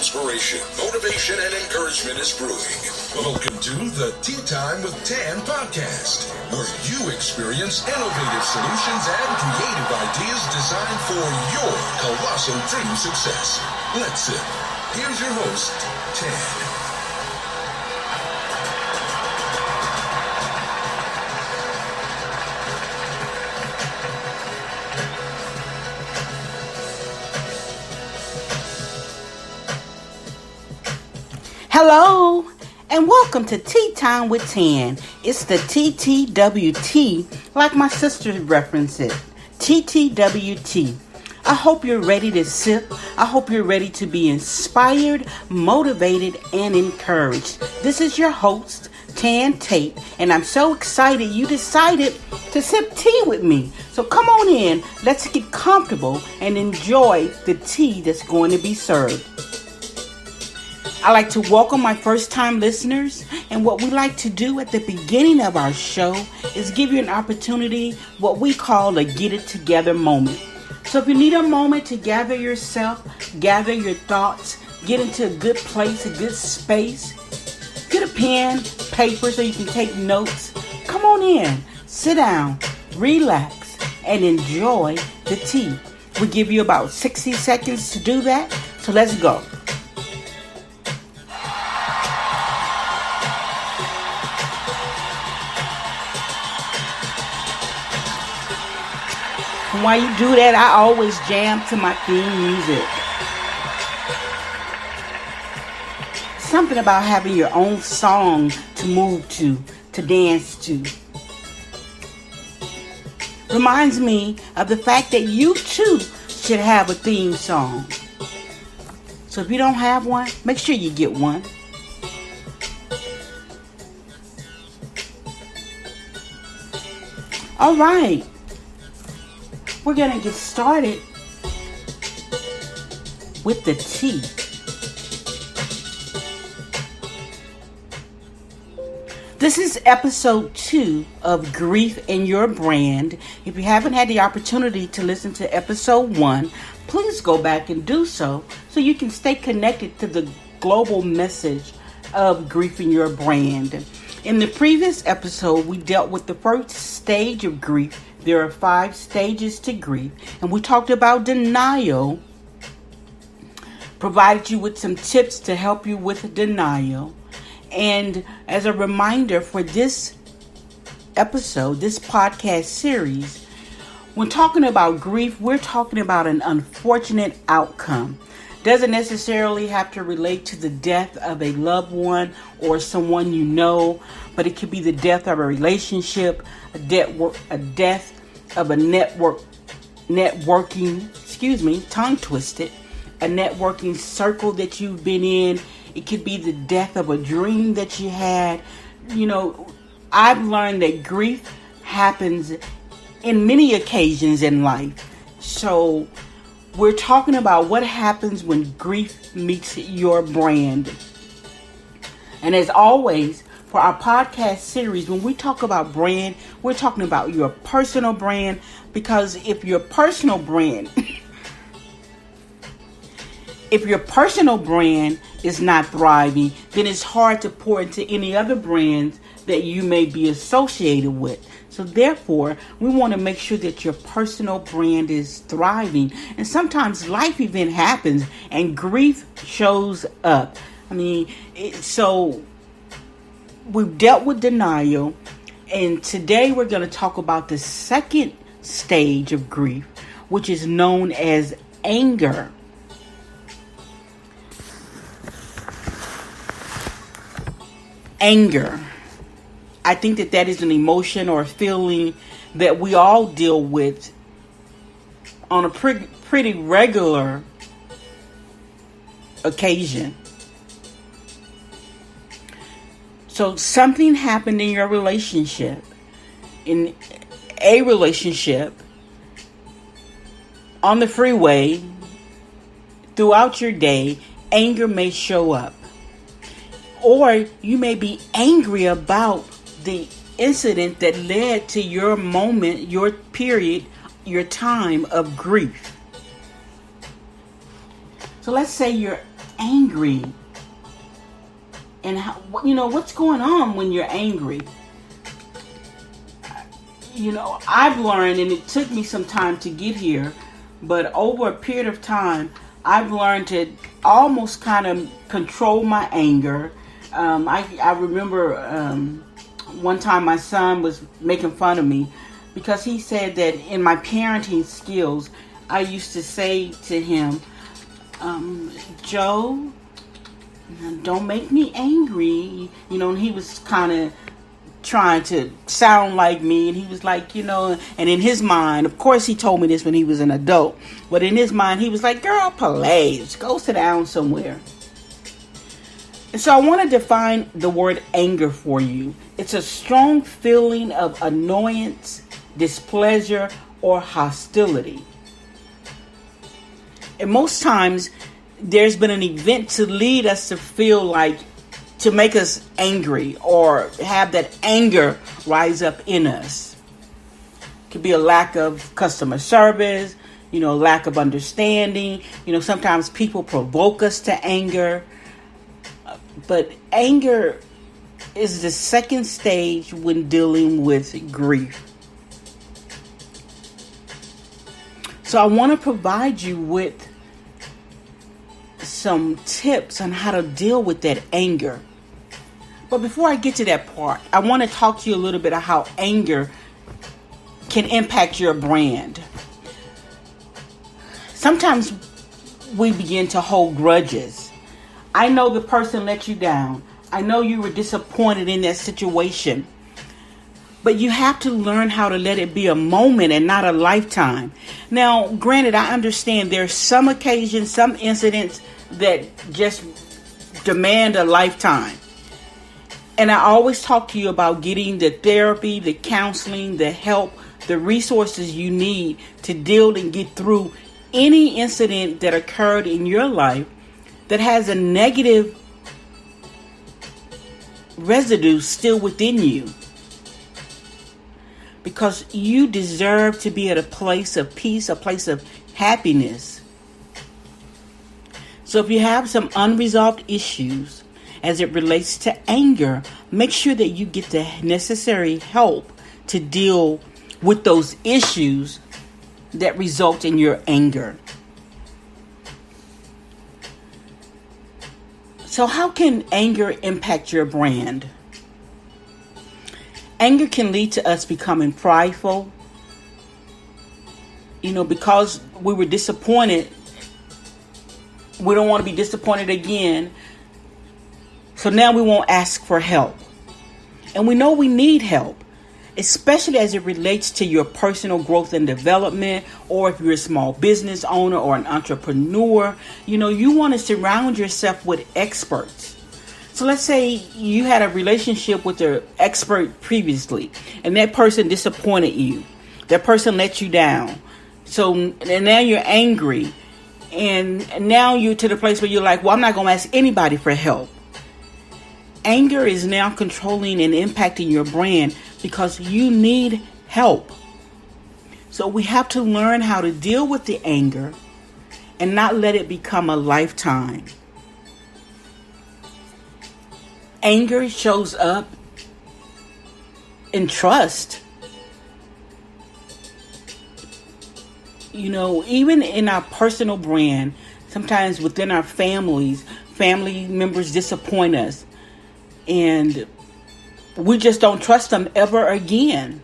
inspiration, motivation, and encouragement is brewing. Welcome to the Tea Time with Tan podcast, where you experience innovative solutions and creative ideas designed for your colossal dream success. Let's sip. Here's your host, Tan. Hello, and welcome to Tea Time with Tan. It's the TTWT, like my sister referenced it. TTWT. I hope you're ready to sip. I hope you're ready to be inspired, motivated, and encouraged. This is your host, Tan Tate, and I'm so excited you decided to sip tea with me. So come on in, let's get comfortable and enjoy the tea that's going to be served. I like to welcome my first-time listeners, and what we like to do at the beginning of our show is give you an opportunity, what we call a get-it-together moment. So if you need a moment to gather yourself, gather your thoughts, get into a good place, a good space, get a pen, paper so you can take notes. Come on in, sit down, relax, and enjoy the tea. We give you about 60 seconds to do that, so let's go. While you do that, I always jam to my theme music. Something about having your own song to move to dance to. Reminds me of the fact that you too should have a theme song. So if you don't have one, make sure you get one. All right. We're going to get started with the tea. This is episode 2 of Grief in Your Brand. If you haven't had the opportunity to listen to episode 1, please go back and do so you can stay connected to the global message of Grief in Your Brand. In the previous episode, we dealt with the first stage of grief. There are 5 stages to grief, and we talked about denial, provided you with some tips to help you with denial. And as a reminder for this episode, this podcast series, when talking about grief, we're talking about an unfortunate outcome. Doesn't necessarily have to relate to the death of a loved one or someone you know, but it could be the death of a relationship, a death of a tongue twisted, a networking circle that you've been in. It could be the death of a dream that you had. You know, I've learned that grief happens in many occasions in life. So we're talking about what happens when grief meets your brand. And as always, for our podcast series, when we talk about brand, we're talking about your personal brand, because if your personal brand is not thriving, then it's hard to pour into any other brands that you may be associated with. So therefore, we want to make sure that your personal brand is thriving. And sometimes life event happens and grief shows up. So we've dealt with denial, and today we're going to talk about the second stage of grief, which is known as anger. Anger. I think that is an emotion or a feeling that we all deal with on a pretty regular occasion. So something happened in your relationship, on the freeway, throughout your day, anger may show up. Or you may be angry about the incident that led to your moment, your period, your time of grief. So let's say you're angry and how, what's going on when you're angry. I've learned, and it took me some time to get here, but over a period of time, I've learned to almost kind of control my anger. I remember one time my son was making fun of me because he said that in my parenting skills, I used to say to him, Joe, don't make me angry. And he was kind of trying to sound like me, and he was like, and in his mind, of course he told me this when he was an adult, but in his mind he was like, girl, please go sit down somewhere. And so I want to define the word anger for you. It's a strong feeling of annoyance, displeasure, or hostility. And most times there's been an event to lead us to feel like, to make us angry or have that anger rise up in us. It could be a lack of customer service, lack of understanding. Sometimes people provoke us to anger. But anger is the second stage when dealing with grief. So I want to provide you with some tips on how to deal with that anger. But before I get to that part, I want to talk to you a little bit of how anger can impact your brand. Sometimes we begin to hold grudges. I know the person let you down. I know you were disappointed in that situation. But you have to learn how to let it be a moment and not a lifetime. Now, granted, I understand there's some occasions, some incidents that just demand a lifetime. And I always talk to you about getting the therapy, the counseling, the help, the resources you need to deal and get through any incident that occurred in your life that has a negative residue still within you. Because you deserve to be at a place of peace, a place of happiness. So if you have some unresolved issues as it relates to anger, make sure that you get the necessary help to deal with those issues that result in your anger. So how can anger impact your brand? Anger can lead to us becoming prideful. Because we were disappointed, we don't want to be disappointed again. So now we won't ask for help. And we know we need help, especially as it relates to your personal growth and development, or if you're a small business owner or an entrepreneur. You want to surround yourself with experts. So let's say you had a relationship with an expert previously, and that person disappointed you. That person let you down. So and now you're angry. And now you're to the place where you're like, well, I'm not going to ask anybody for help. Anger is now controlling and impacting your brand because you need help. So we have to learn how to deal with the anger and not let it become a lifetime. Anger shows up in trust. Even in our personal brand, sometimes within our families, family members disappoint us. And we just don't trust them ever again.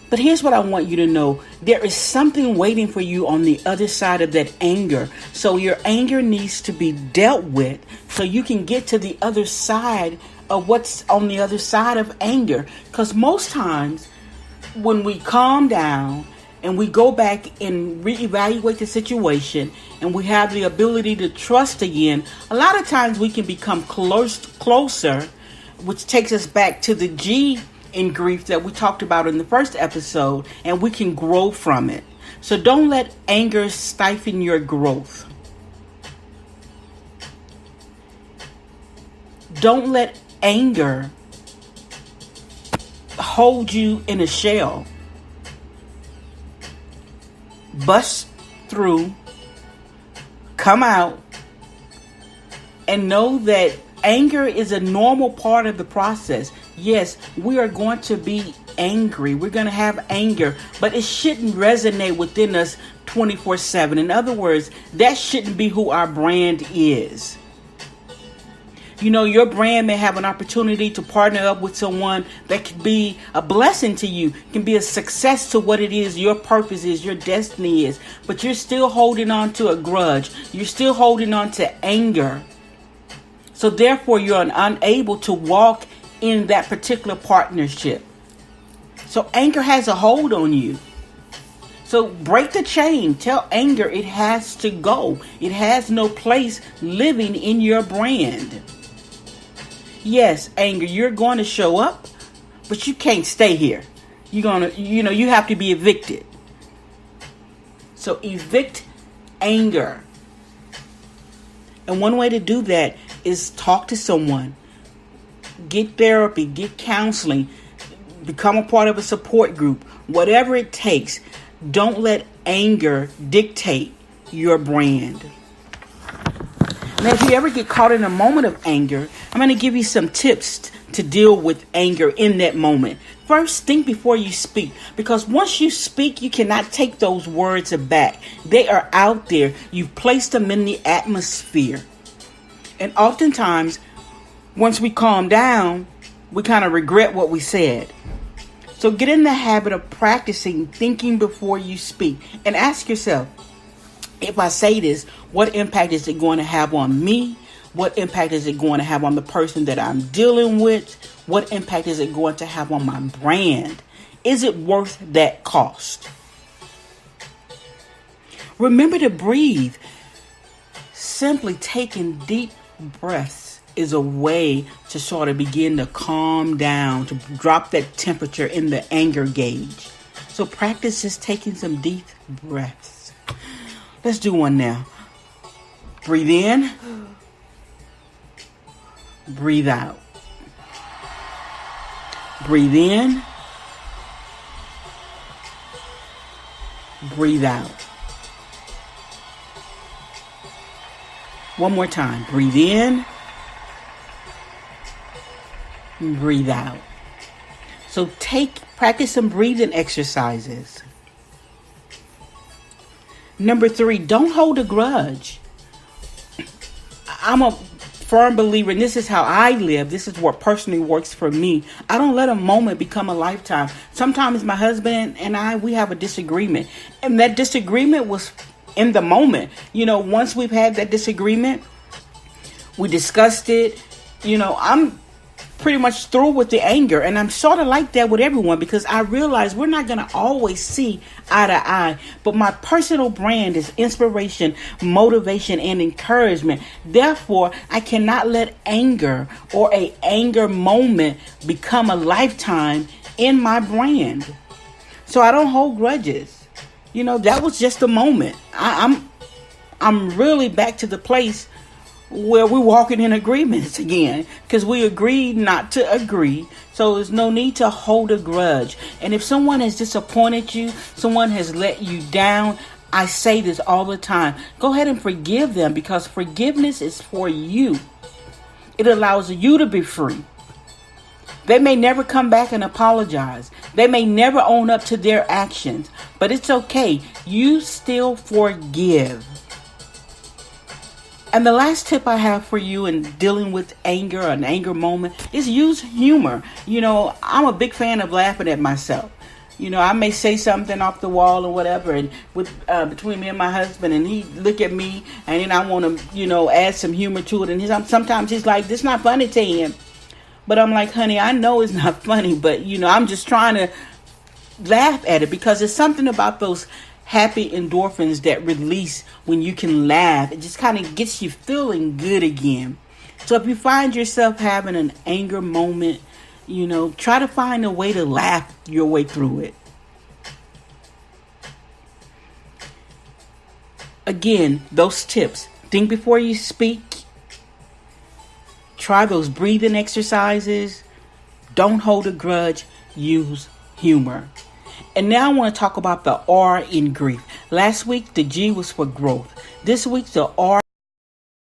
But here's what I want you to know. There is something waiting for you on the other side of that anger. So your anger needs to be dealt with so you can get to the other side of what's on the other side of anger. Because most times when we calm down and we go back and reevaluate the situation and we have the ability to trust again, a lot of times we can become closer, which takes us back to the G in grief that we talked about in the first episode, and we can grow from it. So don't let anger stifle your growth. Don't let anger hold you in a shell. Bust through, come out and know that anger is a normal part of the process. Yes, we are going to be angry. We're going to have anger, but it shouldn't resonate within us 24/7. In other words, that shouldn't be who our brand is. You know, your brand may have an opportunity to partner up with someone that could be a blessing to you, can be a success to what it is your purpose is, your destiny is, but you're still holding on to a grudge. You're still holding on to anger. So therefore, you're unable to walk in that particular partnership. So anger has a hold on you. So break the chain. Tell anger it has to go. It has no place living in your brand. Yes, anger, you're going to show up, but you can't stay here. You have to be evicted. So evict anger. And one way to do that is talk to someone. Get therapy, get counseling, become a part of a support group, whatever it takes. Don't let anger dictate your brand. Now, if you ever get caught in a moment of anger, I'm going to give you some tips to deal with anger in that moment. First, think before you speak, because once you speak, you cannot take those words back. They are out there. You've placed them in the atmosphere. And oftentimes, once we calm down, we kind of regret what we said. So get in the habit of practicing thinking before you speak and ask yourself, if I say this, what impact is it going to have on me? What impact is it going to have on the person that I'm dealing with? What impact is it going to have on my brand? Is it worth that cost? Remember to breathe. Simply taking deep breaths is a way to sort of begin to calm down, to drop that temperature in the anger gauge. So practice just taking some deep breaths. Let's do one now. Breathe in. Breathe out. Breathe in. Breathe out. One more time. Breathe in. Breathe out. So practice some breathing exercises. Number 3, don't hold a grudge. I'm a firm believer, and this is how I live. This is what personally works for me. I don't let a moment become a lifetime. Sometimes my husband and we have a disagreement, and that disagreement was in the moment. Once we've had that disagreement, we discussed it. I'm pretty much through with the anger, and I'm sort of like that with everyone, because I realize we're not going to always see eye to eye, but my personal brand is inspiration, motivation, and encouragement. Therefore, I cannot let anger or a anger moment become a lifetime in my brand. So I don't hold grudges. That was just a moment. I'm really back to the place where we're walking in agreements again, because we agreed not to agree. So there's no need to hold a grudge. And if someone has disappointed you, someone has let you down, I say this all the time. Go ahead and forgive them, because forgiveness is for you. It allows you to be free. They may never come back and apologize. They may never own up to their actions, but it's okay. You still forgive. And the last tip I have for you in dealing with anger, an anger moment, is use humor. I'm a big fan of laughing at myself. I may say something off the wall or whatever, and between me and my husband, and he look at me, and then I want to, add some humor to it. And sometimes he's like, "This not funny to him," but I'm like, "Honey, I know it's not funny, but I'm just trying to laugh at it, because there's something about those happy endorphins that release when you can laugh. It just kind of gets you feeling good again." So if you find yourself having an anger moment, try to find a way to laugh your way through it. Again, those tips. Think before you speak. Try those breathing exercises. Don't hold a grudge. Use humor. And now I want to talk about the R in grief. Last week, the G was for growth. This week, the R